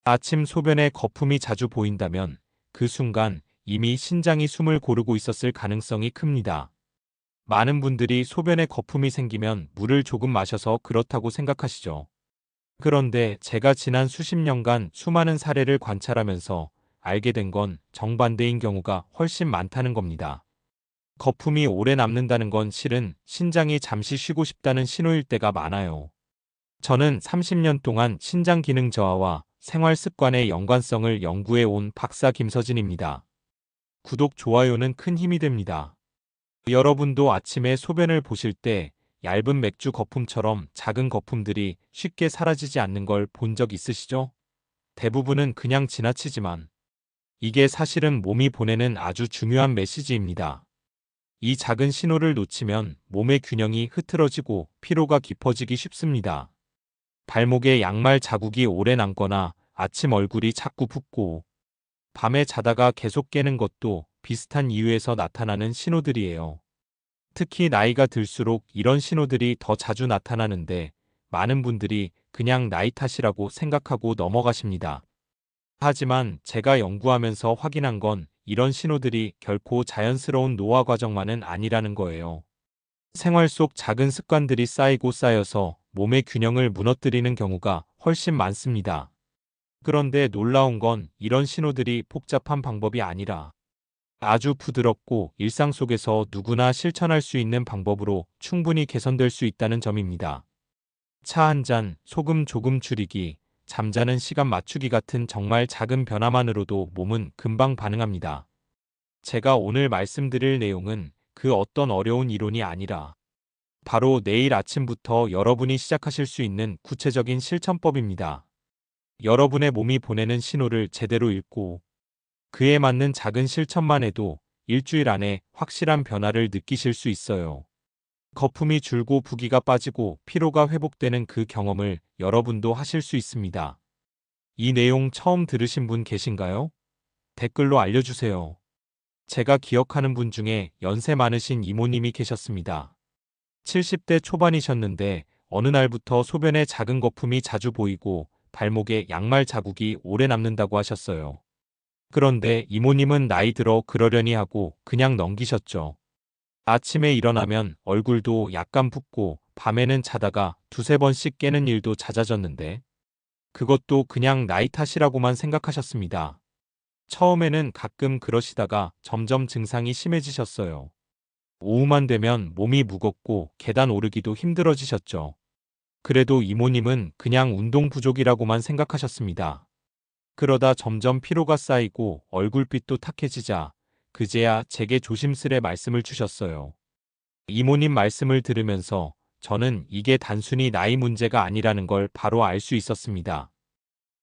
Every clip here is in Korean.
아침 소변에 거품이 자주 보인다면 그 순간 이미 신장이 숨을 고르고 있었을 가능성이 큽니다. 많은 분들이 소변에 거품이 생기면 물을 조금 마셔서 그렇다고 생각하시죠. 그런데 제가 지난 수십 년간 수많은 사례를 관찰하면서 알게 된 건 정반대인 경우가 훨씬 많다는 겁니다. 거품이 오래 남는다는 건 실은 신장이 잠시 쉬고 싶다는 신호일 때가 많아요. 저는 30년 동안 신장 기능 저하와 생활 습관의 연관성을 연구해 온 박사 김서진입니다. 구독, 좋아요는 큰 힘이 됩니다. 여러분도 아침에 소변을 보실 때 얇은 맥주 거품처럼 작은 거품들이 쉽게 사라지지 않는 걸 본 적 있으시죠? 대부분은 그냥 지나치지만 이게 사실은 몸이 보내는 아주 중요한 메시지입니다. 이 작은 신호를 놓치면 몸의 균형이 흐트러지고 피로가 깊어지기 쉽습니다. 발목에 양말 자국이 오래 남거나 아침 얼굴이 자꾸 붓고 밤에 자다가 계속 깨는 것도 비슷한 이유에서 나타나는 신호들이에요. 특히 나이가 들수록 이런 신호들이 더 자주 나타나는데 많은 분들이 그냥 나이 탓이라고 생각하고 넘어가십니다. 하지만 제가 연구하면서 확인한 건 이런 신호들이 결코 자연스러운 노화 과정만은 아니라는 거예요. 생활 속 작은 습관들이 쌓이고 쌓여서 몸의 균형을 무너뜨리는 경우가 훨씬 많습니다. 그런데 놀라운 건 이런 신호들이 복잡한 방법이 아니라 아주 부드럽고 일상 속에서 누구나 실천할 수 있는 방법으로 충분히 개선될 수 있다는 점입니다. 차 한 잔, 소금 조금 줄이기, 잠자는 시간 맞추기 같은 정말 작은 변화만으로도 몸은 금방 반응합니다. 제가 오늘 말씀드릴 내용은 그 어떤 어려운 이론이 아니라 바로 내일 아침부터 여러분이 시작하실 수 있는 구체적인 실천법입니다. 여러분의 몸이 보내는 신호를 제대로 읽고 그에 맞는 작은 실천만 해도 일주일 안에 확실한 변화를 느끼실 수 있어요. 거품이 줄고 부기가 빠지고 피로가 회복되는 그 경험을 여러분도 하실 수 있습니다. 이 내용 처음 들으신 분 계신가요? 댓글로 알려주세요. 제가 기억하는 분 중에 연세 많으신 이모님이 계셨습니다. 70대 초반이셨는데 어느 날부터 소변에 작은 거품이 자주 보이고 발목에 양말 자국이 오래 남는다고 하셨어요. 그런데 이모님은 나이 들어 그러려니 하고 그냥 넘기셨죠. 아침에 일어나면 얼굴도 약간 붓고 밤에는 자다가 두세 번씩 깨는 일도 잦아졌는데 그것도 그냥 나이 탓이라고만 생각하셨습니다. 처음에는 가끔 그러시다가 점점 증상이 심해지셨어요. 오후만 되면 몸이 무겁고 계단 오르기도 힘들어지셨죠. 그래도 이모님은 그냥 운동 부족이라고만 생각하셨습니다. 그러다 점점 피로가 쌓이고 얼굴빛도 탁해지자 그제야 제게 조심스레 말씀을 주셨어요. 이모님 말씀을 들으면서 저는 이게 단순히 나이 문제가 아니라는 걸 바로 알 수 있었습니다.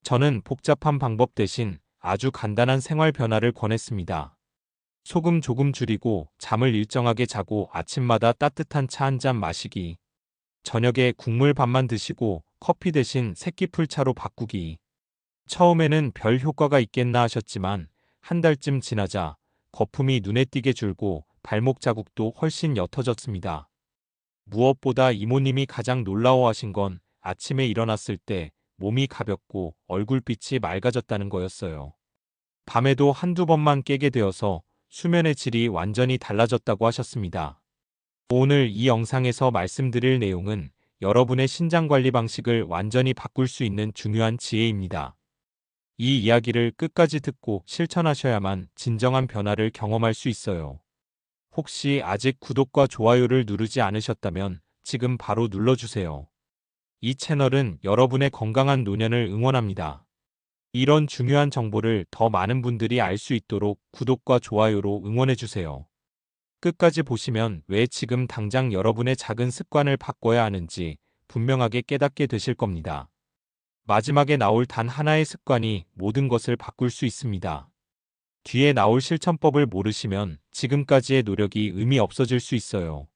저는 복잡한 방법 대신 아주 간단한 생활 변화를 권했습니다. 소금 조금 줄이고 잠을 일정하게 자고 아침마다 따뜻한 차 한 잔 마시기. 저녁에 국물 밥만 드시고 커피 대신 새끼풀차로 바꾸기. 처음에는 별 효과가 있겠나 하셨지만 한 달쯤 지나자 거품이 눈에 띄게 줄고 발목 자국도 훨씬 옅어졌습니다. 무엇보다 이모님이 가장 놀라워하신 건 아침에 일어났을 때 몸이 가볍고 얼굴빛이 맑아졌다는 거였어요. 밤에도 한두 번만 깨게 되어서 수면의 질이 완전히 달라졌다고 하셨습니다. 오늘 이 영상에서 말씀드릴 내용은 여러분의 신장 관리 방식을 완전히 바꿀 수 있는 중요한 지혜입니다. 이 이야기를 끝까지 듣고 실천하셔야만 진정한 변화를 경험할 수 있어요. 혹시 아직 구독과 좋아요를 누르지 않으셨다면 지금 바로 눌러주세요. 이 채널은 여러분의 건강한 노년을 응원합니다. 이런 중요한 정보를 더 많은 분들이 알 수 있도록 구독과 좋아요로 응원해주세요. 끝까지 보시면 왜 지금 당장 여러분의 작은 습관을 바꿔야 하는지 분명하게 깨닫게 되실 겁니다. 마지막에 나올 단 하나의 습관이 모든 것을 바꿀 수 있습니다. 뒤에 나올 실천법을 모르시면 지금까지의 노력이 의미 없어질 수 있어요.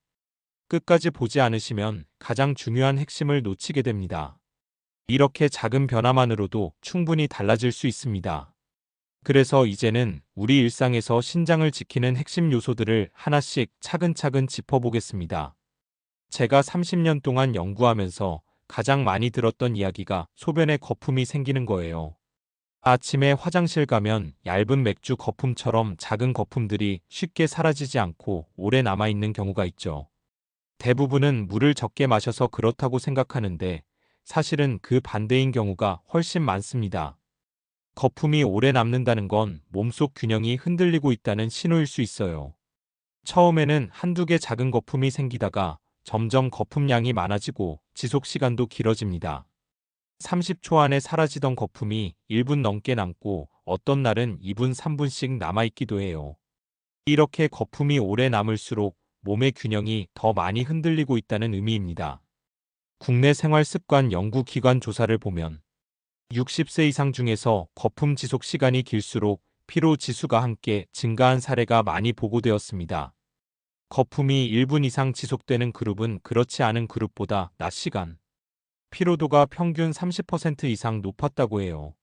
끝까지 보지 않으시면 가장 중요한 핵심을 놓치게 됩니다. 이렇게 작은 변화만으로도 충분히 달라질 수 있습니다. 그래서 이제는 우리 일상에서 신장을 지키는 핵심 요소들을 하나씩 차근차근 짚어보겠습니다. 제가 30년 동안 연구하면서 가장 많이 들었던 이야기가 소변에 거품이 생기는 거예요. 아침에 화장실 가면 얇은 맥주 거품처럼 작은 거품들이 쉽게 사라지지 않고 오래 남아있는 경우가 있죠. 대부분은 물을 적게 마셔서 그렇다고 생각하는데 사실은 그 반대인 경우가 훨씬 많습니다. 거품이 오래 남는다는 건 몸속 균형이 흔들리고 있다는 신호일 수 있어요. 처음에는 한두 개 작은 거품이 생기다가 점점 거품량이 많아지고 지속 시간도 길어집니다. 30초 안에 사라지던 거품이 1분 넘게 남고 어떤 날은 2분, 3분씩 남아있기도 해요. 이렇게 거품이 오래 남을수록 몸의 균형이 더 많이 흔들리고 있다는 의미입니다. 국내 생활습관 연구기관 조사를 보면 60세 이상 중에서 거품 지속 시간이 길수록 피로 지수가 함께 증가한 사례가 많이 보고되었습니다. 거품이 1분 이상 지속되는 그룹은 그렇지 않은 그룹보다 낮 시간, 피로도가 평균 30% 이상 높았다고 해요.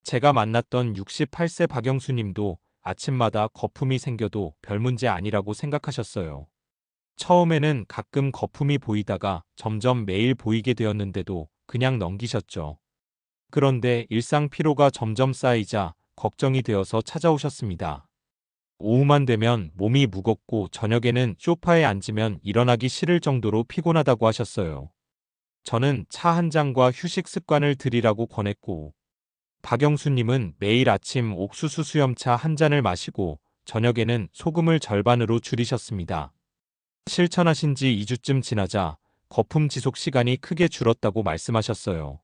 제가 만났던 68세 박영수 님도 아침마다 거품이 생겨도 별 문제 아니라고 생각하셨어요. 처음에는 가끔 거품이 보이다가 점점 매일 보이게 되었는데도 그냥 넘기셨죠. 그런데 일상 피로가 점점 쌓이자 걱정이 되어서 찾아오셨습니다. 오후만 되면 몸이 무겁고 저녁에는 소파에 앉으면 일어나기 싫을 정도로 피곤하다고 하셨어요. 저는 차 한 잔과 휴식 습관을 들이라고 권했고, 박영수님은 매일 아침 옥수수 수염차 한 잔을 마시고 저녁에는 소금을 절반으로 줄이셨습니다. 실천하신 지 2주쯤 지나자 거품 지속 시간이 크게 줄었다고 말씀하셨어요.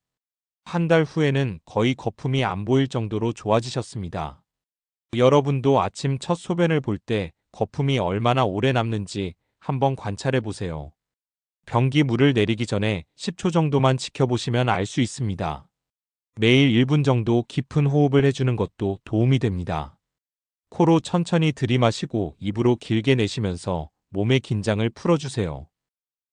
한 달 후에는 거의 거품이 안 보일 정도로 좋아지셨습니다. 여러분도 아침 첫 소변을 볼 때 거품이 얼마나 오래 남는지 한번 관찰해 보세요. 변기 물을 내리기 전에 10초 정도만 지켜보시면 알 수 있습니다. 매일 1분 정도 깊은 호흡을 해주는 것도 도움이 됩니다. 코로 천천히 들이마시고 입으로 길게 내쉬면서 몸의 긴장을 풀어주세요.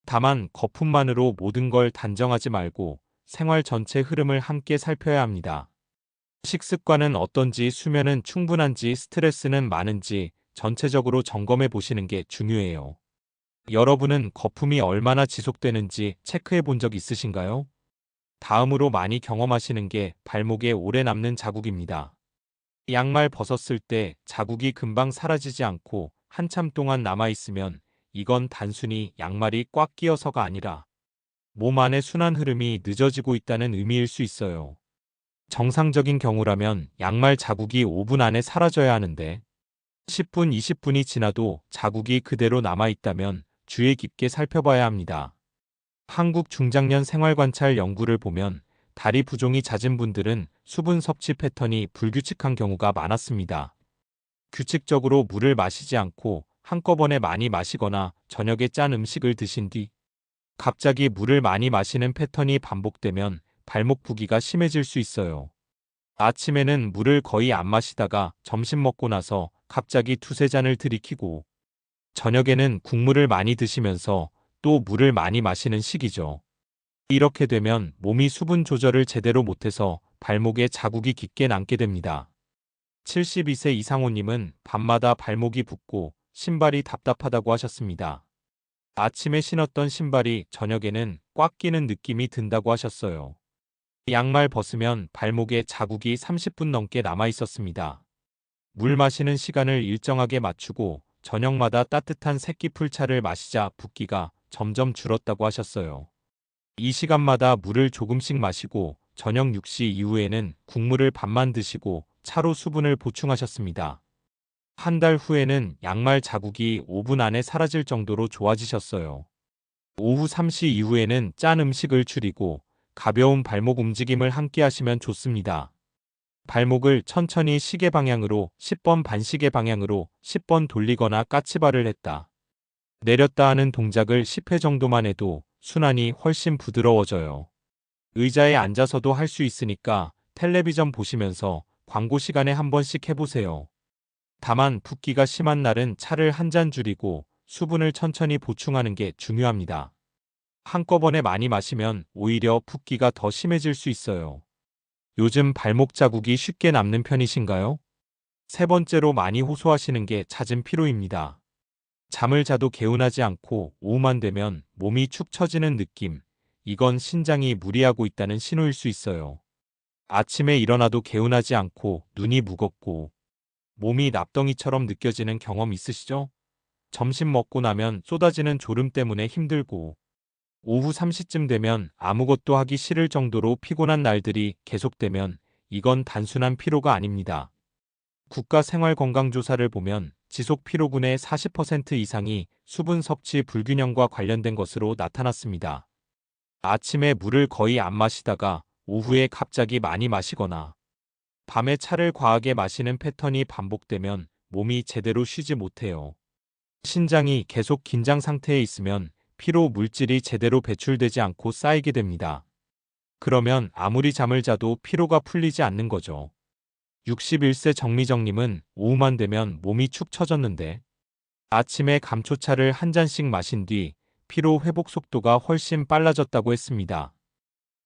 다만 거품만으로 모든 걸 단정하지 말고 생활 전체 흐름을 함께 살펴야 합니다. 식습관은 어떤지, 수면은 충분한지, 스트레스는 많은지 전체적으로 점검해 보시는 게 중요해요. 여러분은 거품이 얼마나 지속되는지 체크해 본 적 있으신가요? 다음으로 많이 경험하시는 게 발목에 오래 남는 자국입니다. 양말 벗었을 때 자국이 금방 사라지지 않고 한참 동안 남아있으면 이건 단순히 양말이 꽉 끼어서가 아니라 몸 안의 순환 흐름이 늦어지고 있다는 의미일 수 있어요. 정상적인 경우라면 양말 자국이 5분 안에 사라져야 하는데 10분, 20분이 지나도 자국이 그대로 남아있다면 주의 깊게 살펴봐야 합니다. 한국 중장년 생활관찰 연구를 보면 다리 부종이 잦은 분들은 수분 섭취 패턴이 불규칙한 경우가 많았습니다. 규칙적으로 물을 마시지 않고 한꺼번에 많이 마시거나 저녁에 짠 음식을 드신 뒤 갑자기 물을 많이 마시는 패턴이 반복되면 발목 부기가 심해질 수 있어요. 아침에는 물을 거의 안 마시다가 점심 먹고 나서 갑자기 두세 잔을 들이키고 저녁에는 국물을 많이 드시면서 또 물을 많이 마시는 시기죠. 이렇게 되면 몸이 수분 조절을 제대로 못해서 발목에 자국이 깊게 남게 됩니다. 72세 이상호님은 밤마다 발목이 붓고 신발이 답답하다고 하셨습니다. 아침에 신었던 신발이 저녁에는 꽉 끼는 느낌이 든다고 하셨어요. 양말 벗으면 발목에 자국이 30분 넘게 남아 있었습니다. 물 마시는 시간을 일정하게 맞추고 저녁마다 따뜻한 새끼풀차를 마시자 붓기가 점점 줄었다고 하셨어요. 이 시간마다 물을 조금씩 마시고 저녁 6시 이후에는 국물을 반만 드시고 차로 수분을 보충하셨습니다. 한 달 후에는 양말 자국이 5분 안에 사라질 정도로 좋아지셨어요. 오후 3시 이후에는 짠 음식을 줄이고 가벼운 발목 움직임을 함께 하시면 좋습니다. 발목을 천천히 시계 방향으로 10번 반시계 방향으로 10번 돌리거나 까치발을 했다. 내렸다 하는 동작을 10회 정도만 해도 순환이 훨씬 부드러워져요. 의자에 앉아서도 할 수 있으니까 텔레비전 보시면서 광고 시간에 한 번씩 해보세요. 다만 붓기가 심한 날은 차를 한 잔 줄이고 수분을 천천히 보충하는 게 중요합니다. 한꺼번에 많이 마시면 오히려 붓기가 더 심해질 수 있어요. 요즘 발목 자국이 쉽게 남는 편이신가요? 세 번째로 많이 호소하시는 게 잦은 피로입니다. 잠을 자도 개운하지 않고 오후만 되면 몸이 축 처지는 느낌. 이건 신장이 무리하고 있다는 신호일 수 있어요. 아침에 일어나도 개운하지 않고 눈이 무겁고 몸이 납덩이처럼 느껴지는 경험 있으시죠? 점심 먹고 나면 쏟아지는 졸음 때문에 힘들고 오후 3시쯤 되면 아무것도 하기 싫을 정도로 피곤한 날들이 계속되면 이건 단순한 피로가 아닙니다. 국가생활건강조사를 보면 지속 피로군의 40% 이상이 수분 섭취 불균형과 관련된 것으로 나타났습니다. 아침에 물을 거의 안 마시다가 오후에 갑자기 많이 마시거나 밤에 차를 과하게 마시는 패턴이 반복되면 몸이 제대로 쉬지 못해요. 신장이 계속 긴장 상태에 있으면 피로 물질이 제대로 배출되지 않고 쌓이게 됩니다. 그러면 아무리 잠을 자도 피로가 풀리지 않는 거죠. 61세 정미정님은 오후만 되면 몸이 축 처졌는데 아침에 감초차를 한 잔씩 마신 뒤 피로 회복 속도가 훨씬 빨라졌다고 했습니다.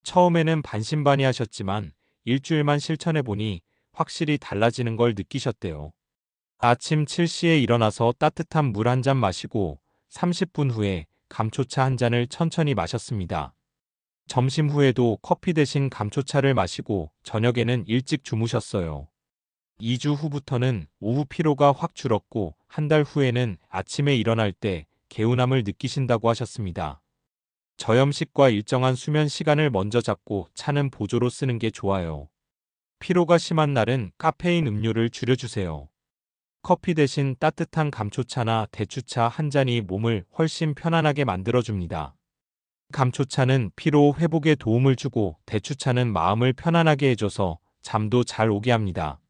처음에는 반신반의하셨지만 일주일만 실천해보니 확실히 달라지는 걸 느끼셨대요. 아침 7시에 일어나서 따뜻한 물 한 잔 마시고 30분 후에 감초차 한 잔을 천천히 마셨습니다. 점심 후에도 커피 대신 감초차를 마시고 저녁에는 일찍 주무셨어요. 2주 후부터는 오후 피로가 확 줄었고 한 달 후에는 아침에 일어날 때 개운함을 느끼신다고 하셨습니다. 저염식과 일정한 수면 시간을 먼저 잡고 차는 보조로 쓰는 게 좋아요. 피로가 심한 날은 카페인 음료를 줄여주세요. 커피 대신 따뜻한 감초차나 대추차 한 잔이 몸을 훨씬 편안하게 만들어줍니다. 감초차는 피로 회복에 도움을 주고 대추차는 마음을 편안하게 해줘서 잠도 잘 오게 합니다.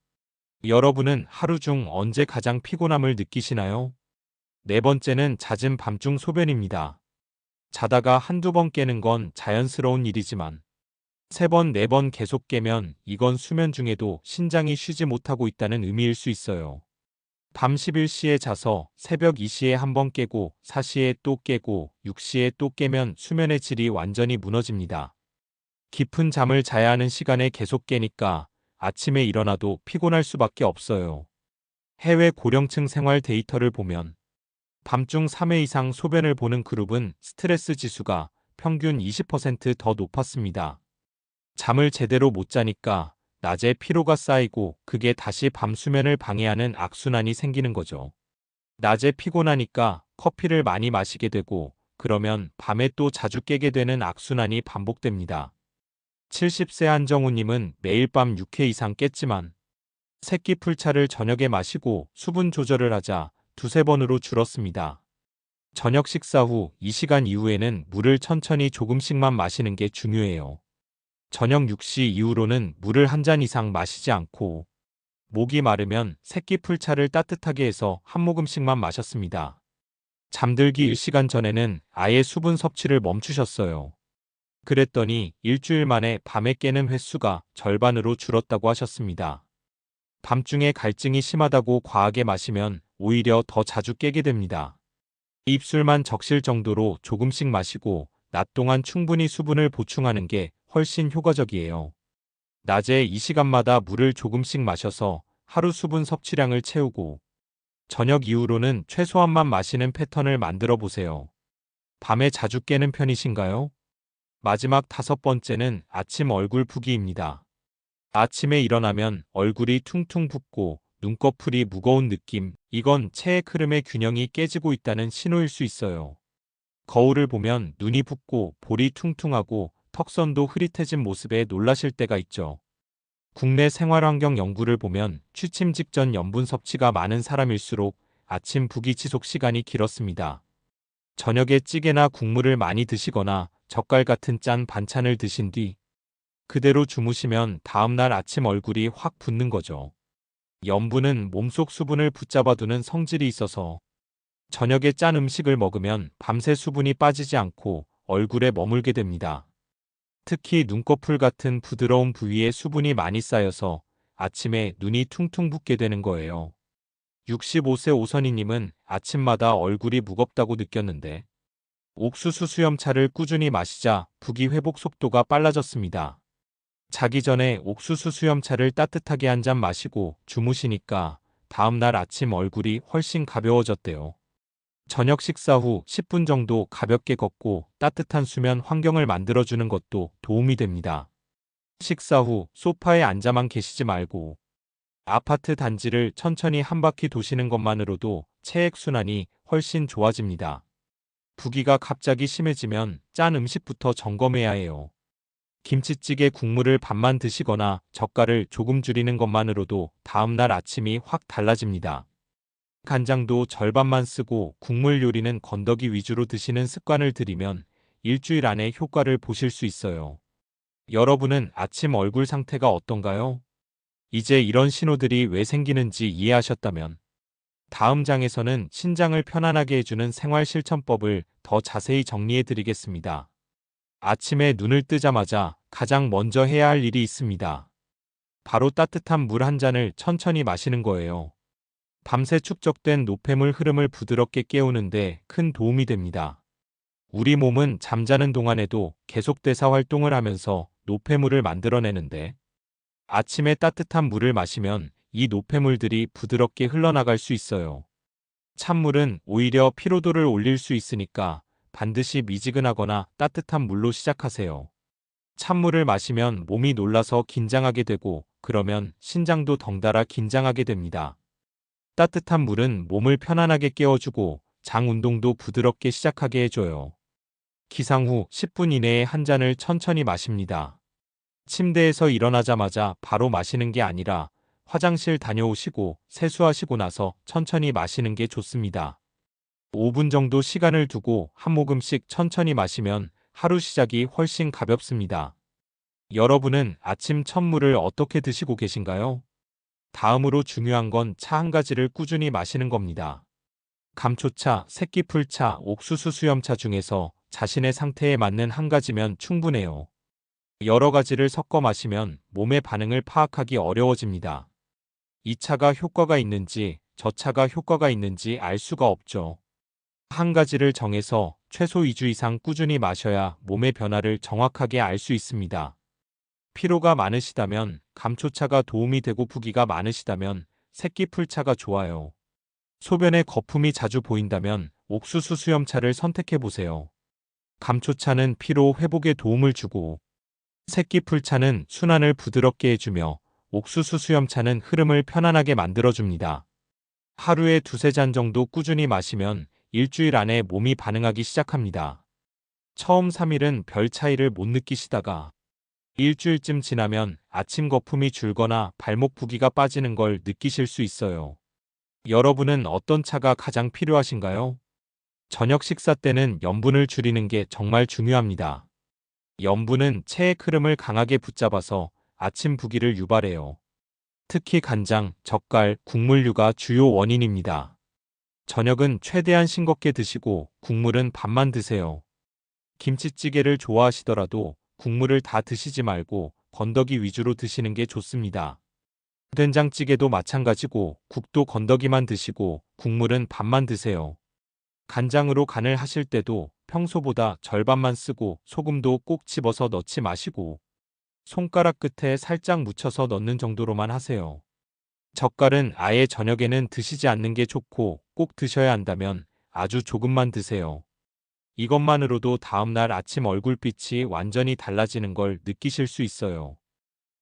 여러분은 하루 중 언제 가장 피곤함을 느끼시나요? 네 번째는 잦은 밤중 소변입니다. 자다가 한두 번 깨는 건 자연스러운 일이지만 3번, 4번 계속 깨면 이건 수면 중에도 신장이 쉬지 못하고 있다는 의미일 수 있어요. 밤 11시에 자서 새벽 2시에 한 번 깨고 4시에 또 깨고 6시에 또 깨면 수면의 질이 완전히 무너집니다. 깊은 잠을 자야 하는 시간에 계속 깨니까 아침에 일어나도 피곤할 수밖에 없어요. 해외 고령층 생활 데이터를 보면 밤중 3회 이상 소변을 보는 그룹은 스트레스 지수가 평균 20% 더 높았습니다. 잠을 제대로 못 자니까 낮에 피로가 쌓이고 그게 다시 밤 수면을 방해하는 악순환이 생기는 거죠. 낮에 피곤하니까 커피를 많이 마시게 되고 그러면 밤에 또 자주 깨게 되는 악순환이 반복됩니다. 70세 한정우님은 매일 밤 6회 이상 깼지만 새끼 풀차를 저녁에 마시고 수분 조절을 하자 두세 번으로 줄었습니다. 저녁 식사 후 2시간 이후에는 물을 천천히 조금씩만 마시는 게 중요해요. 저녁 6시 이후로는 물을 한 잔 이상 마시지 않고 목이 마르면 새끼 풀차를 따뜻하게 해서 한 모금씩만 마셨습니다. 잠들기 1시간 전에는 아예 수분 섭취를 멈추셨어요. 그랬더니 일주일 만에 밤에 깨는 횟수가 절반으로 줄었다고 하셨습니다. 밤중에 갈증이 심하다고 과하게 마시면 오히려 더 자주 깨게 됩니다. 입술만 적실 정도로 조금씩 마시고 낮 동안 충분히 수분을 보충하는 게 훨씬 효과적이에요. 낮에 이 시간마다 물을 조금씩 마셔서 하루 수분 섭취량을 채우고 저녁 이후로는 최소한만 마시는 패턴을 만들어 보세요. 밤에 자주 깨는 편이신가요? 마지막 5번째는 아침 얼굴 붓기입니다. 아침에 일어나면 얼굴이 퉁퉁 붓고 눈꺼풀이 무거운 느낌, 이건 체액 흐름의 균형이 깨지고 있다는 신호일 수 있어요. 거울을 보면 눈이 붓고 볼이 퉁퉁하고 턱선도 흐릿해진 모습에 놀라실 때가 있죠. 국내 생활환경 연구를 보면 취침 직전 염분 섭취가 많은 사람일수록 아침 붓기 지속 시간이 길었습니다. 저녁에 찌개나 국물을 많이 드시거나 젓갈 같은 짠 반찬을 드신 뒤 그대로 주무시면 다음날 아침 얼굴이 확 붓는 거죠. 염분은 몸속 수분을 붙잡아두는 성질이 있어서 저녁에 짠 음식을 먹으면 밤새 수분이 빠지지 않고 얼굴에 머물게 됩니다. 특히 눈꺼풀 같은 부드러운 부위에 수분이 많이 쌓여서 아침에 눈이 퉁퉁 붓게 되는 거예요. 65세 오선희님은 아침마다 얼굴이 무겁다고 느꼈는데 옥수수 수염차를 꾸준히 마시자 붓기 회복 속도가 빨라졌습니다. 자기 전에 옥수수 수염차를 따뜻하게 한 잔 마시고 주무시니까 다음날 아침 얼굴이 훨씬 가벼워졌대요. 저녁 식사 후 10분 정도 가볍게 걷고 따뜻한 수면 환경을 만들어주는 것도 도움이 됩니다. 식사 후 소파에 앉아만 계시지 말고 아파트 단지를 천천히 한 바퀴 도시는 것만으로도 체액순환이 훨씬 좋아집니다. 부기가 갑자기 심해지면 짠 음식부터 점검해야 해요. 김치찌개 국물을 반만 드시거나 젓갈을 조금 줄이는 것만으로도 다음날 아침이 확 달라집니다. 간장도 절반만 쓰고 국물 요리는 건더기 위주로 드시는 습관을 들이면 일주일 안에 효과를 보실 수 있어요. 여러분은 아침 얼굴 상태가 어떤가요? 이제 이런 신호들이 왜 생기는지 이해하셨다면 다음 장에서는 신장을 편안하게 해주는 생활 실천법을 더 자세히 정리해 드리겠습니다. 아침에 눈을 뜨자마자 가장 먼저 해야 할 일이 있습니다. 바로 따뜻한 물 한 잔을 천천히 마시는 거예요. 밤새 축적된 노폐물 흐름을 부드럽게 깨우는데 큰 도움이 됩니다. 우리 몸은 잠자는 동안에도 계속 대사 활동을 하면서 노폐물을 만들어내는데 아침에 따뜻한 물을 마시면 이 노폐물들이 부드럽게 흘러나갈 수 있어요. 찬물은 오히려 피로도를 올릴 수 있으니까 반드시 미지근하거나 따뜻한 물로 시작하세요. 찬물을 마시면 몸이 놀라서 긴장하게 되고 그러면 신장도 덩달아 긴장하게 됩니다. 따뜻한 물은 몸을 편안하게 깨워주고 장 운동도 부드럽게 시작하게 해줘요. 기상 후 10분 이내에 한 잔을 천천히 마십니다. 침대에서 일어나자마자 바로 마시는 게 아니라 화장실 다녀오시고 세수하시고 나서 천천히 마시는 게 좋습니다. 5분 정도 시간을 두고 한 모금씩 천천히 마시면 하루 시작이 훨씬 가볍습니다. 여러분은 아침 첫 물을 어떻게 드시고 계신가요? 다음으로 중요한 건 차 한 가지를 꾸준히 마시는 겁니다. 감초차, 새끼풀차, 옥수수 수염차 중에서 자신의 상태에 맞는 한 가지면 충분해요. 여러 가지를 섞어 마시면 몸의 반응을 파악하기 어려워집니다. 이 차가 효과가 있는지 저 차가 효과가 있는지 알 수가 없죠. 한 가지를 정해서 최소 2주 이상 꾸준히 마셔야 몸의 변화를 정확하게 알 수 있습니다. 피로가 많으시다면 감초차가 도움이 되고 부기가 많으시다면 새끼풀차가 좋아요. 소변에 거품이 자주 보인다면 옥수수 수염차를 선택해 보세요. 감초차는 피로 회복에 도움을 주고 새끼풀차는 순환을 부드럽게 해주며 옥수수 수염차는 흐름을 편안하게 만들어줍니다. 하루에 두세 잔 정도 꾸준히 마시면 일주일 안에 몸이 반응하기 시작합니다. 처음 3일은 별 차이를 못 느끼시다가 일주일쯤 지나면 아침 거품이 줄거나 발목 부기가 빠지는 걸 느끼실 수 있어요. 여러분은 어떤 차가 가장 필요하신가요? 저녁 식사 때는 염분을 줄이는 게 정말 중요합니다. 염분은 체의 흐름을 강하게 붙잡아서 아침 부기를 유발해요. 특히 간장, 젓갈, 국물류가 주요 원인입니다. 저녁은 최대한 싱겁게 드시고 국물은 반만 드세요. 김치찌개를 좋아하시더라도 국물을 다 드시지 말고 건더기 위주로 드시는 게 좋습니다. 된장찌개도 마찬가지고 국도 건더기만 드시고 국물은 반만 드세요. 간장으로 간을 하실 때도 평소보다 절반만 쓰고 소금도 꼭 집어서 넣지 마시고 손가락 끝에 살짝 묻혀서 넣는 정도로만 하세요. 젓갈은 아예 저녁에는 드시지 않는 게 좋고 꼭 드셔야 한다면 아주 조금만 드세요. 이것만으로도 다음날 아침 얼굴빛이 완전히 달라지는 걸 느끼실 수 있어요.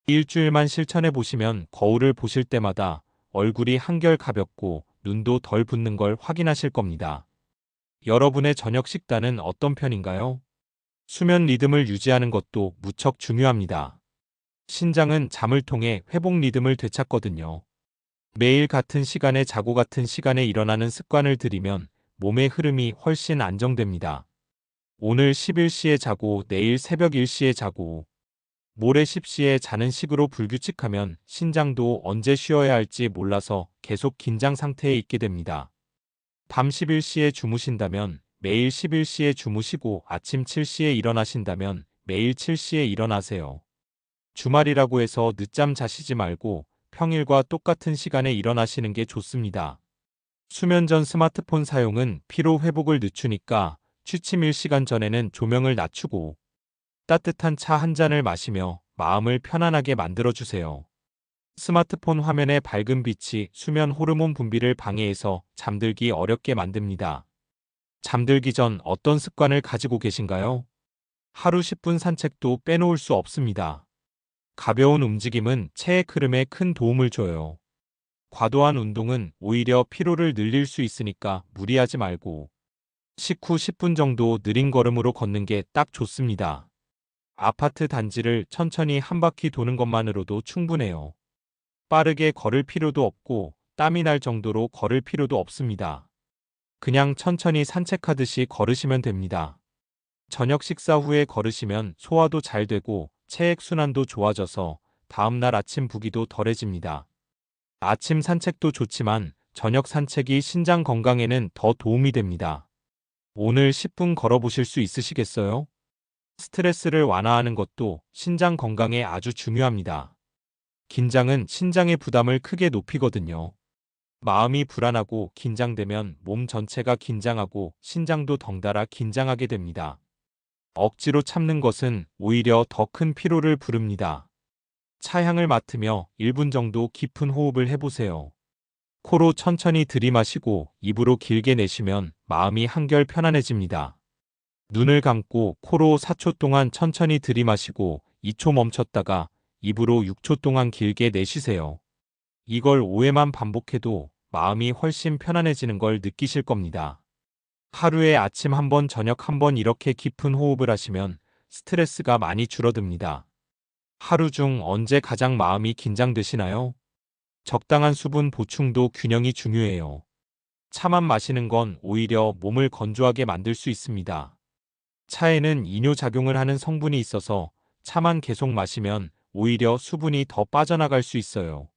일주일만 실천해 보시면 거울을 보실 때마다 얼굴이 한결 가볍고 눈도 덜 붓는 걸 확인하실 겁니다. 여러분의 저녁 식단은 어떤 편인가요? 수면 리듬을 유지하는 것도 무척 중요합니다. 신장은 잠을 통해 회복 리듬을 되찾거든요. 매일 같은 시간에 자고 같은 시간에 일어나는 습관을 들이면 몸의 흐름이 훨씬 안정됩니다. 오늘 11시에 자고 내일 새벽 1시에 자고 모레 10시에 자는 식으로 불규칙하면 신장도 언제 쉬어야 할지 몰라서 계속 긴장 상태에 있게 됩니다. 밤 11시에 주무신다면 매일 11시에 주무시고 아침 7시에 일어나신다면 매일 7시에 일어나세요. 주말이라고 해서 늦잠 자시지 말고 평일과 똑같은 시간에 일어나시는 게 좋습니다. 수면 전 스마트폰 사용은 피로 회복을 늦추니까 취침 1시간 전에는 조명을 낮추고 따뜻한 차 한 잔을 마시며 마음을 편안하게 만들어주세요. 스마트폰 화면의 밝은 빛이 수면 호르몬 분비를 방해해서 잠들기 어렵게 만듭니다. 잠들기 전 어떤 습관을 가지고 계신가요? 하루 10분 산책도 빼놓을 수 없습니다. 가벼운 움직임은 체의 흐름에 큰 도움을 줘요. 과도한 운동은 오히려 피로를 늘릴 수 있으니까 무리하지 말고 식후 10분 정도 느린 걸음으로 걷는 게 딱 좋습니다. 아파트 단지를 천천히 한 바퀴 도는 것만으로도 충분해요. 빠르게 걸을 필요도 없고 땀이 날 정도로 걸을 필요도 없습니다. 그냥 천천히 산책하듯이 걸으시면 됩니다. 저녁 식사 후에 걸으시면 소화도 잘 되고 체액순환도 좋아져서 다음날 아침 부기도 덜해집니다. 아침 산책도 좋지만 저녁 산책이 신장 건강에는 더 도움이 됩니다. 오늘 10분 걸어보실 수 있으시겠어요? 스트레스를 완화하는 것도 신장 건강에 아주 중요합니다. 긴장은 신장의 부담을 크게 높이거든요. 마음이 불안하고 긴장되면 몸 전체가 긴장하고 신장도 덩달아 긴장하게 됩니다. 억지로 참는 것은 오히려 더 큰 피로를 부릅니다. 차향을 맡으며 1분 정도 깊은 호흡을 해보세요. 코로 천천히 들이마시고 입으로 길게 내쉬면 마음이 한결 편안해집니다. 눈을 감고 코로 4초 동안 천천히 들이마시고 2초 멈췄다가 입으로 6초 동안 길게 내쉬세요. 이걸 5회만 반복해도 마음이 훨씬 편안해지는 걸 느끼실 겁니다. 하루에 아침 한 번, 저녁 한 번 이렇게 깊은 호흡을 하시면 스트레스가 많이 줄어듭니다. 하루 중 언제 가장 마음이 긴장되시나요? 적당한 수분 보충도 균형이 중요해요. 차만 마시는 건 오히려 몸을 건조하게 만들 수 있습니다. 차에는 이뇨작용을 하는 성분이 있어서 차만 계속 마시면 오히려 수분이 더 빠져나갈 수 있어요.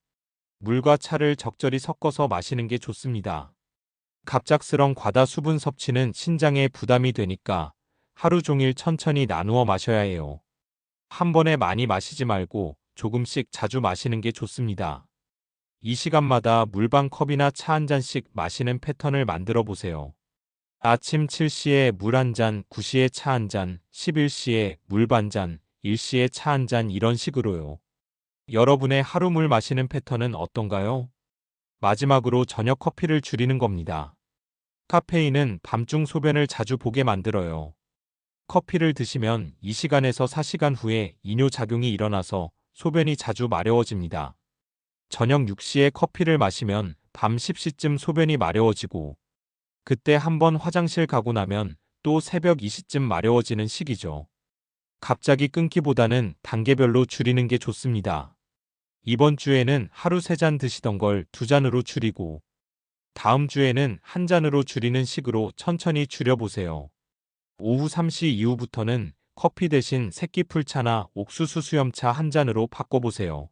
물과 차를 적절히 섞어서 마시는 게 좋습니다. 갑작스런 과다 수분 섭취는 신장에 부담이 되니까 하루 종일 천천히 나누어 마셔야 해요. 한 번에 많이 마시지 말고 조금씩 자주 마시는 게 좋습니다. 이 시간마다 물 반 컵이나 차 한 잔씩 마시는 패턴을 만들어 보세요. 아침 7시에 물 한 잔, 9시에 차 한 잔, 11시에 물 반 잔, 1시에 차 한 잔 이런 식으로요. 여러분의 하루 물 마시는 패턴은 어떤가요? 마지막으로 저녁 커피를 줄이는 겁니다. 카페인은 밤중 소변을 자주 보게 만들어요. 커피를 드시면 2시간에서 4시간 후에 이뇨작용이 일어나서 소변이 자주 마려워집니다. 저녁 6시에 커피를 마시면 밤 10시쯤 소변이 마려워지고 그때 한번 화장실 가고 나면 또 새벽 2시쯤 마려워지는 시기죠. 갑자기 끊기보다는 단계별로 줄이는 게 좋습니다. 이번 주에는 하루 3잔 드시던 걸 2잔으로 줄이고 다음 주에는 1잔으로 줄이는 식으로 천천히 줄여보세요. 오후 3시 이후부터는 커피 대신 새끼풀차나 옥수수 수염차 1잔으로 바꿔보세요.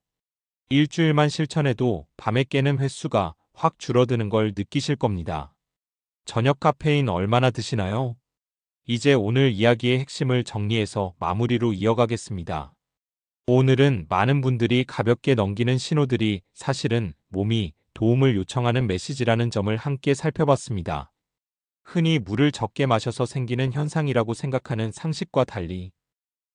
일주일만 실천해도 밤에 깨는 횟수가 확 줄어드는 걸 느끼실 겁니다. 저녁 카페인 얼마나 드시나요? 이제 오늘 이야기의 핵심을 정리해서 마무리로 이어가겠습니다. 오늘은 많은 분들이 가볍게 넘기는 신호들이 사실은 몸이 도움을 요청하는 메시지라는 점을 함께 살펴봤습니다. 흔히 물을 적게 마셔서 생기는 현상이라고 생각하는 상식과 달리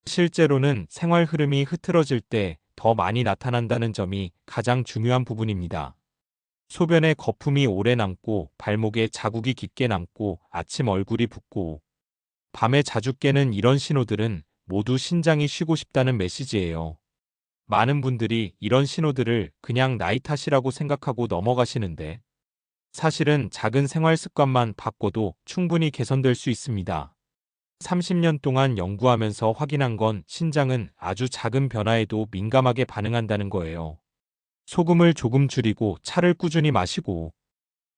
실제로는 생활 흐름이 흐트러질 때 더 많이 나타난다는 점이 가장 중요한 부분입니다. 소변에 거품이 오래 남고 발목에 자국이 깊게 남고 아침 얼굴이 붓고 밤에 자주 깨는 이런 신호들은 모두 신장이 쉬고 싶다는 메시지예요. 많은 분들이 이런 신호들을 그냥 나이 탓이라고 생각하고 넘어가시는데 사실은 작은 생활 습관만 바꿔도 충분히 개선될 수 있습니다. 30년 동안 연구하면서 확인한 건 신장은 아주 작은 변화에도 민감하게 반응한다는 거예요. 소금을 조금 줄이고 차를 꾸준히 마시고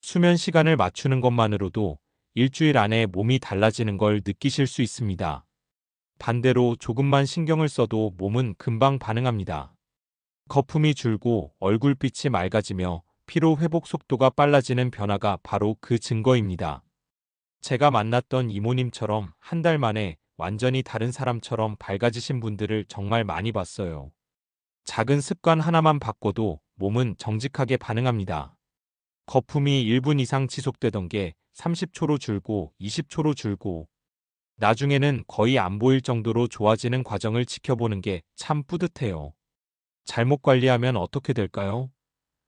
수면 시간을 맞추는 것만으로도 일주일 안에 몸이 달라지는 걸 느끼실 수 있습니다. 반대로 조금만 신경을 써도 몸은 금방 반응합니다. 거품이 줄고 얼굴빛이 맑아지며 피로 회복 속도가 빨라지는 변화가 바로 그 증거입니다. 제가 만났던 이모님처럼 한 달 만에 완전히 다른 사람처럼 밝아지신 분들을 정말 많이 봤어요. 작은 습관 하나만 바꿔도 몸은 정직하게 반응합니다. 거품이 1분 이상 지속되던 게 30초로 줄고 20초로 줄고 나중에는 거의 안 보일 정도로 좋아지는 과정을 지켜보는 게 참 뿌듯해요. 잘못 관리하면 어떻게 될까요?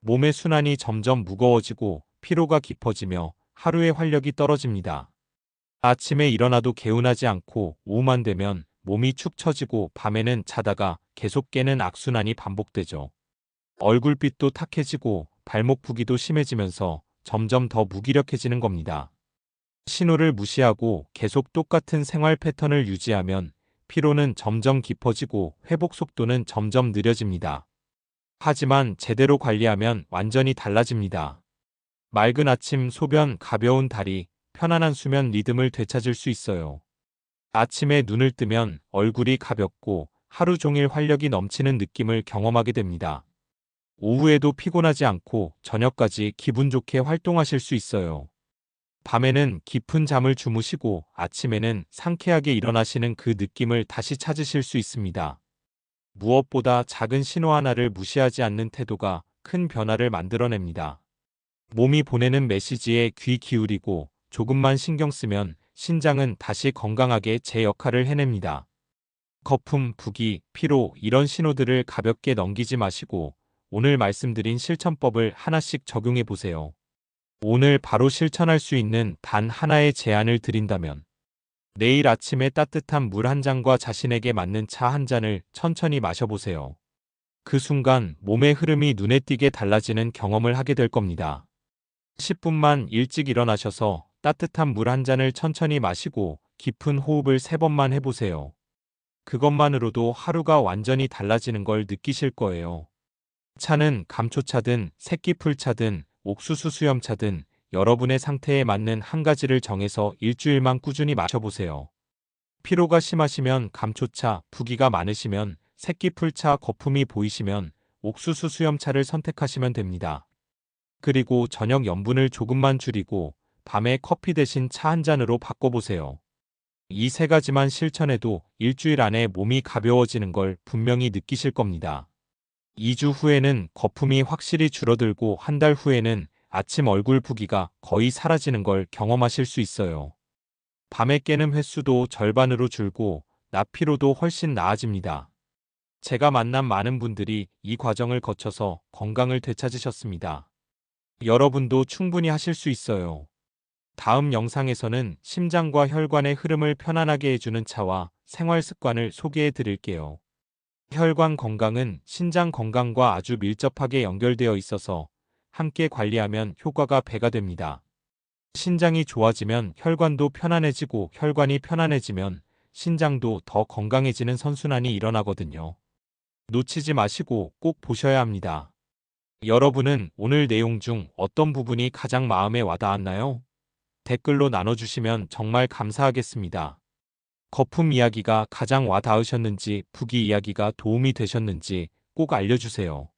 몸의 순환이 점점 무거워지고 피로가 깊어지며 하루의 활력이 떨어집니다. 아침에 일어나도 개운하지 않고 오후만 되면 몸이 축 처지고 밤에는 자다가 계속 깨는 악순환이 반복되죠. 얼굴빛도 탁해지고 발목 부기도 심해지면서 점점 더 무기력해지는 겁니다. 신호를 무시하고 계속 똑같은 생활 패턴을 유지하면 피로는 점점 깊어지고 회복 속도는 점점 느려집니다. 하지만 제대로 관리하면 완전히 달라집니다. 맑은 아침 소변, 가벼운 다리, 편안한 수면 리듬을 되찾을 수 있어요. 아침에 눈을 뜨면 얼굴이 가볍고 하루 종일 활력이 넘치는 느낌을 경험하게 됩니다. 오후에도 피곤하지 않고 저녁까지 기분 좋게 활동하실 수 있어요. 밤에는 깊은 잠을 주무시고 아침에는 상쾌하게 일어나시는 그 느낌을 다시 찾으실 수 있습니다. 무엇보다 작은 신호 하나를 무시하지 않는 태도가 큰 변화를 만들어냅니다. 몸이 보내는 메시지에 귀 기울이고 조금만 신경 쓰면 신장은 다시 건강하게 제 역할을 해냅니다. 거품, 부기, 피로 이런 신호들을 가볍게 넘기지 마시고 오늘 말씀드린 실천법을 하나씩 적용해 보세요. 오늘 바로 실천할 수 있는 단 하나의 제안을 드린다면 내일 아침에 따뜻한 물 한 잔과 자신에게 맞는 차 한 잔을 천천히 마셔보세요. 그 순간 몸의 흐름이 눈에 띄게 달라지는 경험을 하게 될 겁니다. 10분만 일찍 일어나셔서 따뜻한 물 한 잔을 천천히 마시고 깊은 호흡을 3번만 해보세요. 그것만으로도 하루가 완전히 달라지는 걸 느끼실 거예요. 차는 감초차든 새끼풀차든 옥수수 수염차든 여러분의 상태에 맞는 한 가지를 정해서 일주일만 꾸준히 마셔보세요. 피로가 심하시면 감초차, 부기가 많으시면 새끼풀차, 거품이 보이시면 옥수수 수염차를 선택하시면 됩니다. 그리고 저녁 염분을 조금만 줄이고 밤에 커피 대신 차 한 잔으로 바꿔보세요. 이 3가지만 실천해도 일주일 안에 몸이 가벼워지는 걸 분명히 느끼실 겁니다. 2주 후에는 거품이 확실히 줄어들고 한 달 후에는 아침 얼굴 부기가 거의 사라지는 걸 경험하실 수 있어요. 밤에 깨는 횟수도 절반으로 줄고 낮 피로도 훨씬 나아집니다. 제가 만난 많은 분들이 이 과정을 거쳐서 건강을 되찾으셨습니다. 여러분도 충분히 하실 수 있어요. 다음 영상에서는 심장과 혈관의 흐름을 편안하게 해주는 차와 생활 습관을 소개해 드릴게요. 혈관 건강은 신장 건강과 아주 밀접하게 연결되어 있어서 함께 관리하면 효과가 배가 됩니다. 신장이 좋아지면 혈관도 편안해지고 혈관이 편안해지면 신장도 더 건강해지는 선순환이 일어나거든요. 놓치지 마시고 꼭 보셔야 합니다. 여러분은 오늘 내용 중 어떤 부분이 가장 마음에 와닿았나요? 댓글로 나눠주시면 정말 감사하겠습니다. 거품 이야기가 가장 와닿으셨는지, 부기 이야기가 도움이 되셨는지 꼭 알려주세요.